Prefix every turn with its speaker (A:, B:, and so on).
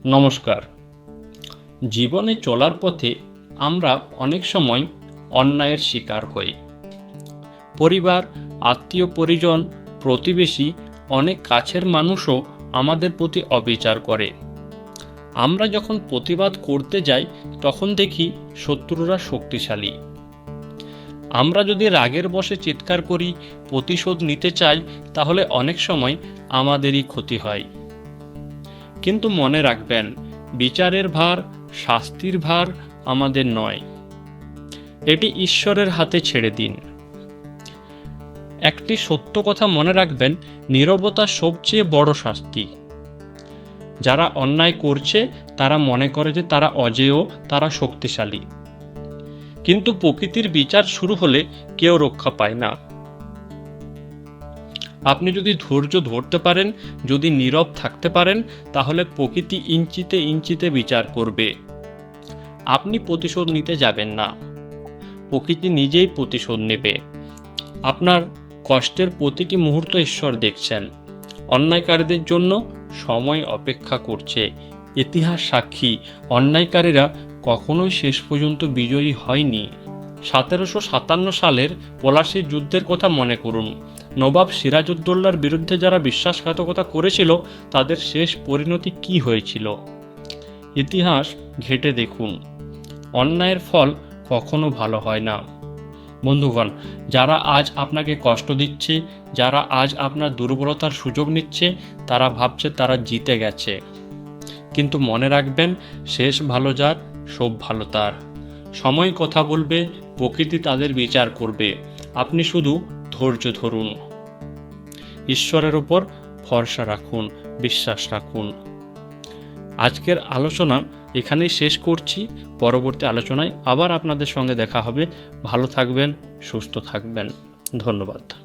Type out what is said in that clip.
A: নমস্কার। জীবনে চলার পথে আমরা অনেক সময় অন্যায়ের শিকার হই। পরিবার, আত্মীয় পরিজন, প্রতিবেশী, অনেক কাছের মানুষও আমাদের প্রতি অবিচার করে। আমরা যখন প্রতিবাদ করতে যাই তখন দেখি শত্রুরা শক্তিশালী। আমরা যদি রাগের বশে চিৎকার করি, প্রতিশোধ নিতে চাই, তাহলে অনেক সময় আমাদেরই ক্ষতি হয়। কিন্তু মনে রাখবেন, বিচারের ভার, শাস্তির ভার আমাদের নয়, এটি ঈশ্বরের হাতে ছেড়ে দিন। একটি সত্য কথা মনে রাখবেন, নীরবতা সবচেয়ে বড় শাস্তি। যারা অন্যায় করছে তারা মনে করে যে তারা অজেয়, তারা শক্তিশালী। কিন্তু প্রকৃতির বিচার শুরু হলে কেউ রক্ষা পায় না। আপনি যদি ধৈর্য ধরতে পারেন, যদি নীরব থাকতে পারেন, তাহলে প্রকৃতি ইঞ্চিতে ইঞ্চিতে বিচার করবে। আপনি প্রতিশোধ নিতে যাবেন না, প্রকৃতি নিজেই প্রতিশোধ নেবে। আপনার কষ্টের প্রতিটি মুহূর্ত ঈশ্বর দেখছেন। অন্যায়কারীদের জন্য সময় অপেক্ষা করছে। ইতিহাস সাক্ষী, অন্যায়কারীরা কখনোই শেষ পর্যন্ত বিজয়ী হয়নি। 1757 সালের পলাশীর যুদ্ধের কথা মনে করুন। নবাব সিরাজউদ্দৌলার বিরুদ্ধে যারা বিশ্বাসঘাতকতা করেছিল, তাদের শেষ পরিণতি কি হয়েছিল? ইতিহাস ঘেঁটে দেখুন। অন্যায়ের ফল কখনো ভালো হয় না। বন্ধুগণ, যারা আজ আপনাকে কষ্ট দিচ্ছে, যারা আজ আপনার দুর্বলতার সুযোগ নিচ্ছে, তারা ভাবছে তারা জিতে গেছে। কিন্তু মনে রাখবেন, শেষ ভালো যার, সব ভালো তার। সময় কথা বলবে, প্রকৃতি তাদের বিচার করবে। আপনি শুধু ধৈর্য ধরুন, ঈশ্বরের উপর ভরসা রাখুন, বিশ্বাস রাখুন। আজকের আলোচনা এখানেই শেষ করছি। পরবর্তী আলোচনায় আবার আপনাদের সঙ্গে দেখা হবে। ভালো থাকবেন, সুস্থ থাকবেন। ধন্যবাদ।